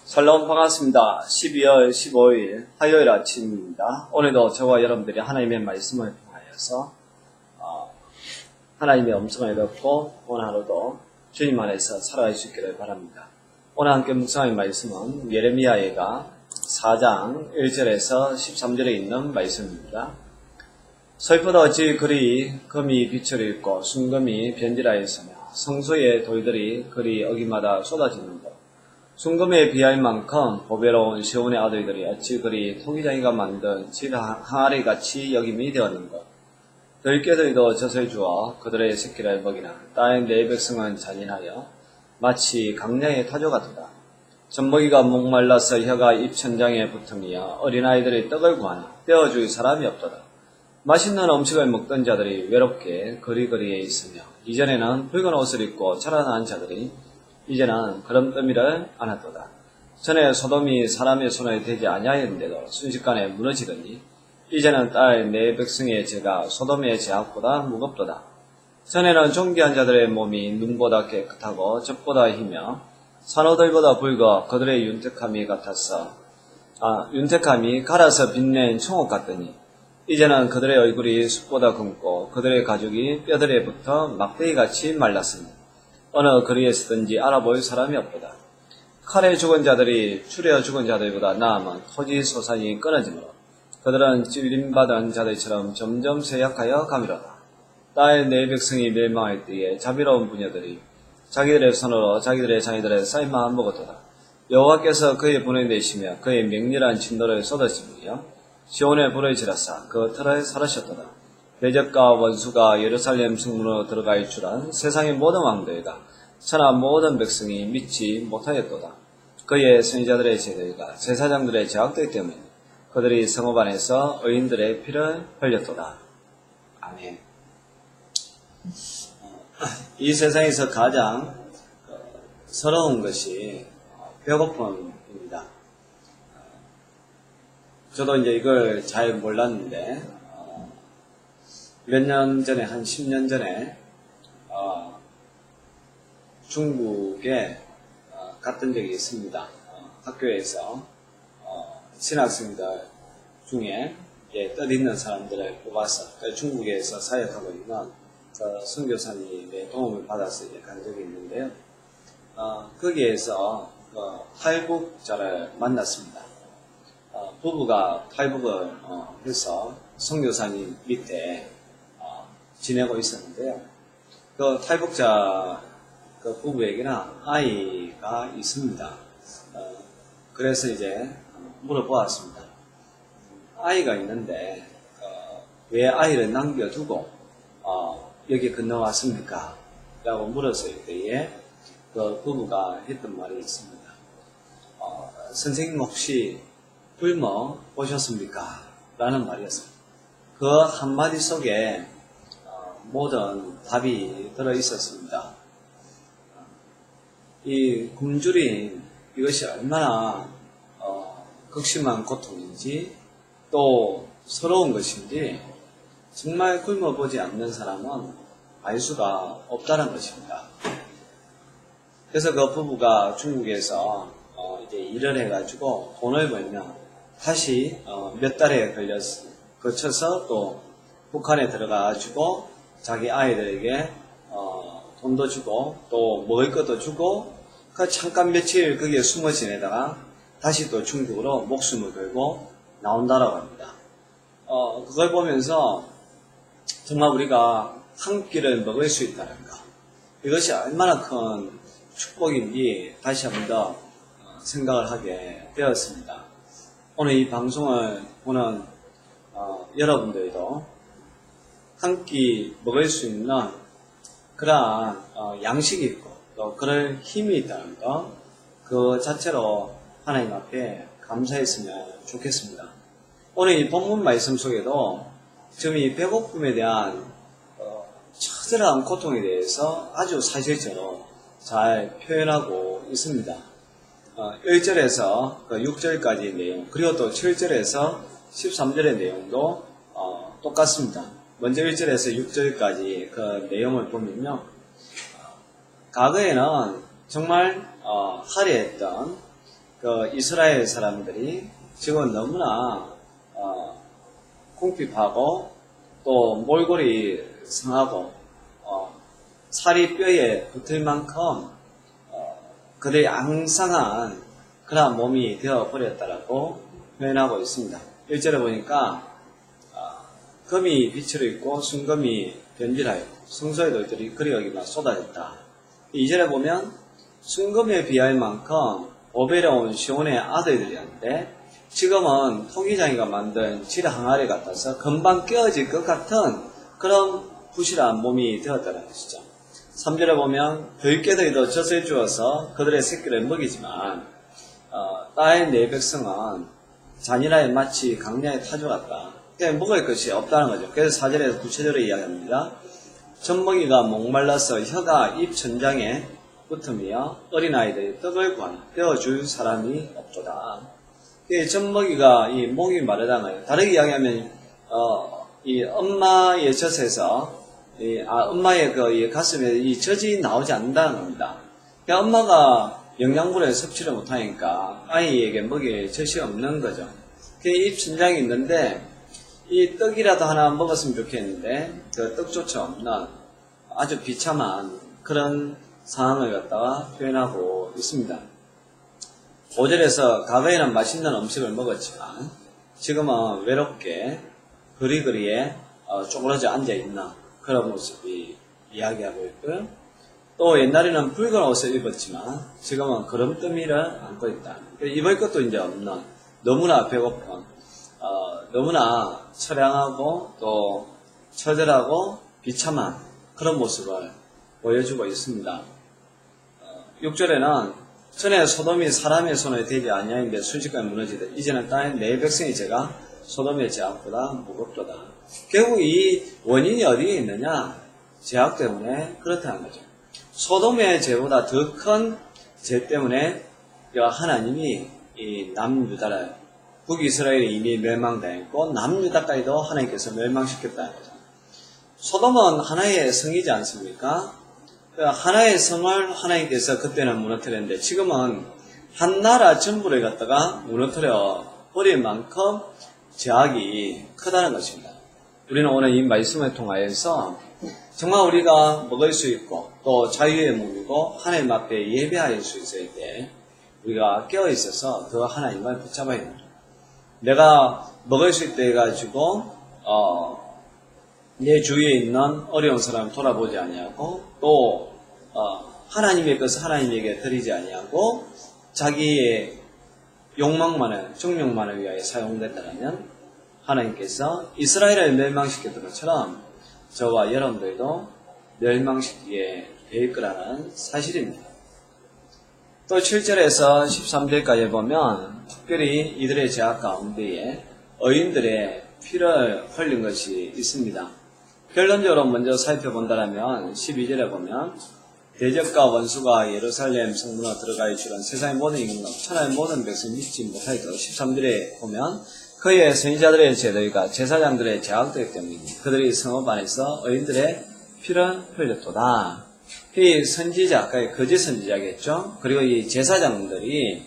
샬롬 반갑습니다. 12월 15일 화요일 아침입니다. 오늘도 저와 여러분들이 하나님의 말씀을 통하여서 하나님의 음성을 듣고 오늘 하루도 주님 안에서 살아갈 수 있기를 바랍니다. 오늘 함께 묵상할 말씀은 예레미야가 4장 1절에서 13절에 있는 말씀입니다. 슬프다 어찌 그리 금이 빛을 잃고 순금이 변질하였으며 성소의 돌들이 그리 어기마다 쏟아지는가. 순금에 비할 만큼 보배로운 시온의 아들들이 어찌 그리 토기장이가 만든 질 항아리같이 여김이 되었는가. 들깨들도 젖을 주어 그들의 새끼를 먹이나 딸 내 백성은 잔인하여 마치 강량의 타조 같도다. 젖먹이가 목말라서 혀가 입천장에 붙으며 어린아이들이 떡을 구하니 떼어줄 사람이 없도다. 맛있는 음식을 먹던 자들이 외롭게 거리거리에 있으며 이전에는 붉은 옷을 입고 자라난 자들이 이제는 그런 안았도다. 전에 소돔이 사람의 손에 대지 아니하였는데도 순식간에 무너지더니 이제는 딸 내 백성의 죄가 소돔의 죄악보다 무겁도다. 전에는 존귀한 자들의 몸이 눈보다 깨끗하고 젖보다 희며 산호들보다 붉어 그들의 윤택함이 갈아서 빛낸 청옥 같더니 이제는 그들의 얼굴이 숯보다 굵고 그들의 가죽이 뼈들에 붙어 막대기같이 말랐으니 어느 거리에서든지 알아볼 사람이 없도다. 칼에 죽은 자들이 추려 죽은 자들보다 나으면 토지 소산이 끊어지므로 그들은 찔림받은 자들처럼 점점 쇠약하여 가미로다. 딸 내 백성이 멸망할 때에 자비로운 부녀들이 자기들의 손으로 자기들의 자녀들의 쌀만 먹었도다. 여호와께서 그의 분을 내시며 그의 맹렬한 진노를 쏟으시며 시온의 불을 지라사 그 털을 사르셨도다. 대적과 원수가 예루살렘 성문으로 들어갈 줄은 세상의 모든 왕들과 천하 모든 백성이 믿지 못하였도다. 그의 선지자들의 죄들과 제사장들의 죄악들 때문에 그들이 성읍 안에서 의인들의 피를 흘렸도다. 아멘. 이 세상에서 가장 서러운 것이 배고픔입니다. 저도 이제 이걸 잘 몰랐는데 몇 년 전에, 한 10년 전에, 중국에 갔던 적이 있습니다. 학교에서, 신학생들 중에, 뜻있는 사람들을 뽑아서, 중국에서 사역하고 있는 선교사님의 도움을 받아서 간 적이 있는데요. 거기에서, 탈북자를 만났습니다. 부부가 탈북을 해서 선교사님 밑에 지내고 있었는데요. 그 탈북자 그 부부에게는 아이가 있습니다. 그래서 이제 물어보았습니다. 아이가 있는데 왜 아이를 남겨두고 여기 건너왔습니까? 라고 물었을 때에 그 부부가 했던 말이 있습니다. 선생님 혹시 굶어 보셨습니까? 라는 말이었습니다. 그 한마디 속에 모든 답이 들어있었습니다. 이 굶주림, 이것이 얼마나 극심한 고통인지 또 서러운 것인지 정말 굶어보지 않는 사람은 알 수가 없다는 것입니다. 그래서 그 부부가 중국에서 이제 일을 해가지고 돈을 벌면 다시 몇 달에 거쳐서 또 북한에 들어가가지고 자기 아이들에게 돈도 주고 또 먹을 것도 주고 잠깐 며칠 거기에 숨어 지내다가 다시 또 중국으로 목숨을 걸고 나온다라고 합니다. 그걸 보면서 정말 우리가 한 끼를 먹을 수 있다는 것, 이것이 얼마나 큰 축복인지 다시 한 번 더 생각을 하게 되었습니다. 오늘 이 방송을 보는 여러분들도 한 끼 먹을 수 있는 그러한 양식이 있고 또 그럴 힘이 있다는 것, 그 자체로 하나님 앞에 감사했으면 좋겠습니다. 오늘 이 본문 말씀 속에도 지금 이 배고픔에 대한 처절한 고통에 대해서 아주 사실적으로 잘 표현하고 있습니다. 1절에서 6절까지의 내용, 그리고 또 7절에서 13절의 내용도 똑같습니다. 먼저 1절에서 6절까지 그 내용을 보면요. 과거에는 정말 화려했던 그 이스라엘 사람들이 지금 너무나 궁핍하고 또 몰골이 성하고 살이 뼈에 붙을 만큼 그들이 앙상한 그러한 몸이 되어버렸다라고 표현하고 있습니다. 1절에 보니까 금이 빛으로 있고 순금이 변질하여 성소의 돌들이 그리 여기만 쏟아졌다. 2절에 보면 순금에 비할 만큼 오베로운 시온의 아들들이었는데 지금은 토기장이가 만든 질 항아리 같아서 금방 깨어질 것 같은 그런 부실한 몸이 되었다는 것이죠. 3절에 보면 들깨들이도 젖을 주어서 그들의 새끼를 먹이지만 딸의 네 백성은 잔인하에 마치 강야의 타조 같다. 그냥 먹을 것이 없다는 거죠. 그래서 4절에서 구체적으로 이야기합니다. 젖먹이가 목말라서 혀가 입 천장에 붙으며 어린아이들이 떡을 떼어줄 사람이 없도다. 젖먹이가 이 목이 마르다는 거예요. 다르게 이야기하면 이 엄마의 젖에서 엄마의 이 가슴에 이 젖이 나오지 않는다는 겁니다. 그러니까 엄마가 영양분을 섭취를 못하니까 아이에게 먹일 젖이 없는 거죠. 입 천장이 있는데 이 떡이라도 하나 먹었으면 좋겠는데 그 떡조차 없는 아주 비참한 그런 상황을 갖다가 표현하고 있습니다. 5절에서 과거에는 맛있는 음식을 먹었지만 지금은 외롭게 그리그리에 쪼그러져 앉아있는 그런 모습이 이야기하고 있고요. 또 옛날에는 붉은 옷을 입었지만 지금은 거름더미를 안고 있다. 입을 것도 이제 없는 너무나 배고픈 너무나 처량하고 또 처절하고 비참한 그런 모습을 보여주고 있습니다. 6절에는 전에 소돔이 사람의 손에 대지 아니하는데 순식간에 무너지듯 이제는 땅의 내 백성의 죄가 소돔의 죄악보다 무겁도다. 결국 이 원인이 어디에 있느냐? 죄악 때문에 그렇다는 거죠. 소돔의 죄보다 더 큰 죄 때문에 하나님이 이 남유다를 북이스라엘이 이미 멸망당했고 남유다까지도 하나님께서 멸망시켰다는 거죠. 소돔은 하나의 성이지 않습니까? 하나의 성을 하나님께서 그때는 무너뜨렸는데 지금은 한 나라 전부를 갖다가 무너뜨려 버릴 만큼 죄악이 크다는 것입니다. 우리는 오늘 이 말씀을 통하여서 정말 우리가 먹을 수 있고 또 자유의 몸이고 하나님 앞에 예배할 수 있을 때 우리가 깨어있어서 그 하나님을 붙잡아야 됩니다. 내가 먹을 수 있다 해가지고 내 주위에 있는 어려운 사람을 돌아보지 아니하고 또 하나님의 것을 하나님에게 드리지 아니하고 자기의 욕망만을 정욕만을 위하여 사용된다면 하나님께서 이스라엘을 멸망시켰던 것처럼 저와 여러분들도 멸망시키게 될 거라는 사실입니다. 또 7절에서 13절까지 보면 특별히 이들의 죄악 가운데에 의인들의 피를 흘린 것이 있습니다. 결론적으로 먼저 살펴본다면 12절에 보면 대적과 원수가 예루살렘 성문으로 들어가야 주는 세상의 모든 임금 천하의 모든 백성 믿지 못하도록 13절에 보면 그의 선지자들의 죄들과 제사장들의 죄악들 때문에 그들이 성읍 안에서 의인들의 피를 흘렸도다. 이 선지자, 거짓 선지자겠죠. 그리고 이 제사장들이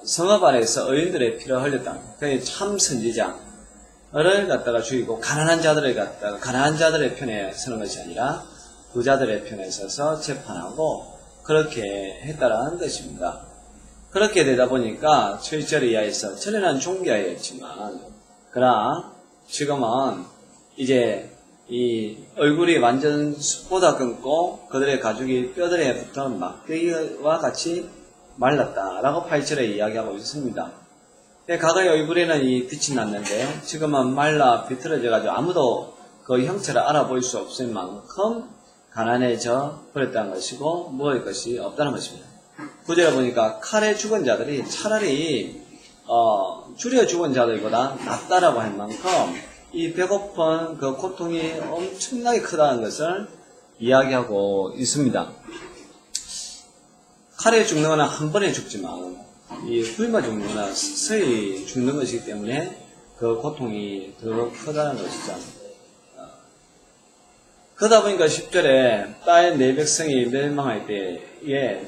성읍 안에서 의인들의 피를 흘렸다. 그게 참 선지자를 갖다가 죽이고 가난한 자들의 편에 서는 것이 아니라 부자들의 편에 서서 재판하고 그렇게 했다라는 것입니다. 그렇게 되다 보니까 7절 이하에서 전에는 종교였지만 그러나 지금은 이제 이 얼굴이 완전 숯보다 끊고 그들의 가죽이 뼈들에 붙은 막대기와 같이 말랐다라고 8절에 이야기하고 있습니다. 과거의 얼굴에는 이 빛이 났는데 지금은 말라 비틀어져가지고 아무도 그 형체를 알아볼 수 없을 만큼 가난해져 버렸다는 것이고 먹을 것이 없다는 것입니다. 9절에 보니까 칼에 죽은 자들이 차라리 줄여 죽은 자들보다 낫다라고 할 만큼 이 배고픈 그 고통이 엄청나게 크다는 것을 이야기하고 있습니다. 칼에 죽는 거는 한 번에 죽지만 이 굶어 죽는 거는 서서히 죽는 것이기 때문에 그 고통이 더 크다는 것이죠. 그러다 보니까 10절에 딸의 내 백성이 멸망할 때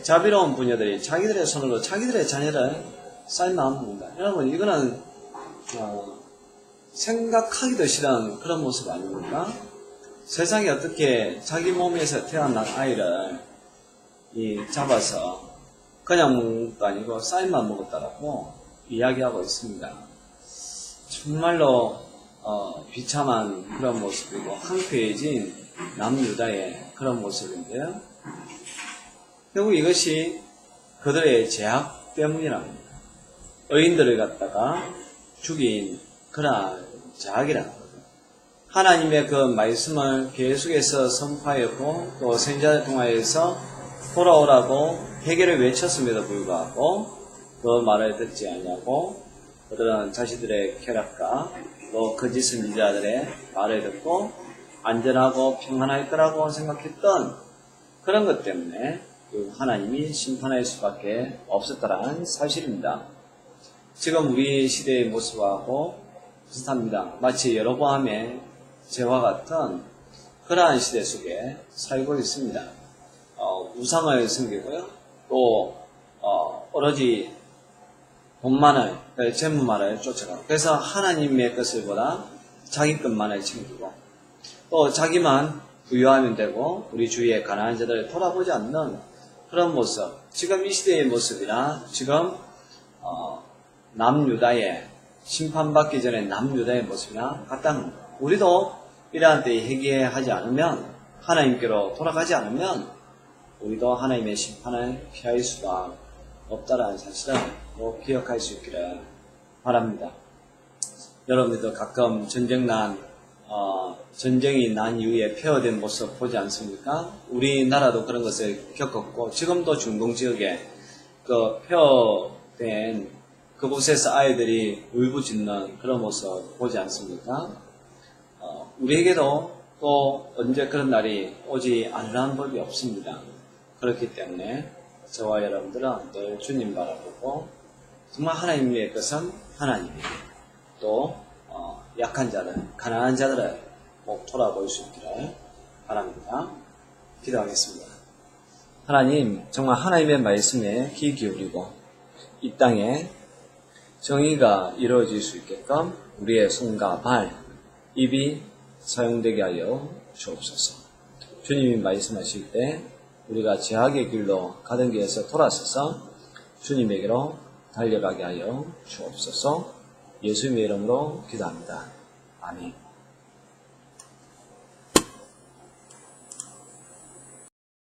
자비로운 부녀들이 자기들의 손으로 자기들의 자녀를 쌓임만 합니다. 여러분, 이거는 생각하기도 싫은 그런 모습 아닙니까? 세상에 어떻게 자기 몸에서 태어난 아이를 잡아서 그냥 먹는 것도 아니고 쌀만 먹었다라고 이야기하고 있습니다. 정말로 비참한 그런 모습이고 한쾌해진 남유다의 그런 모습인데요. 결국 이것이 그들의 죄악 때문이랍니다. 의인들을 갖다가 죽인 그러한 죄악이라는 거죠. 하나님의 그 말씀을 계속해서 선포하였고 또 선지자를 통하여서 돌아오라고 회개를 외쳤음에도 불구하고 그 말을 듣지 아니하고 그들은 자신들의 쾌락과 또 거짓 선지자들의 말을 듣고 안전하고 평안할 거라고 생각했던 그런 것 때문에 하나님이 심판할 수밖에 없었다는 사실입니다. 지금 우리 시대의 모습하고 비슷합니다. 마치 여로보암의 죄와 같은 그러한 시대 속에 살고 있습니다. 우상을 섬기고요. 또 오로지 돈만을, 재물만을 쫓아가고 그래서 하나님의 것을 보다 자기 것만을 챙기고 또 자기만 부유하면 되고 우리 주위의 가난한 자들을 돌아보지 않는 그런 모습, 지금 이 시대의 모습이나 지금 남유다의 심판받기 전에 남유다의 모습이나 같다는 겁니다. 우리도 이러한 때에 회개하지 않으면 하나님께로 돌아가지 않으면 우리도 하나님의 심판을 피할 수가 없다라는 사실을 꼭 기억할 수 있기를 바랍니다. 여러분들도 가끔 전쟁이 난 이후에 폐허된 모습 보지 않습니까? 우리나라도 그런 것을 겪었고 지금도 중동 지역에 그 폐허된 그곳에서 아이들이 울부짖는 그런 모습 보지 않습니까? 우리에게도 또 언제 그런 날이 오지 않으라는 법이 없습니다. 그렇기 때문에 저와 여러분들은 늘 주님 바라보고 정말 하나님의 것은 하나님이고 또 약한 자들, 가난한 자들을 꼭 돌아볼 수 있기를 바랍니다. 기도하겠습니다. 하나님, 정말 하나님의 말씀에 귀 기울이고 이 땅에 정의가 이루어질 수 있게끔 우리의 손과 발, 입이 사용되게 하여 주옵소서. 주님이 말씀하실 때 우리가 죄악의 길로 가던 길에서 돌아서서 주님에게로 달려가게 하여 주옵소서. 예수님의 이름으로 기도합니다. 아멘.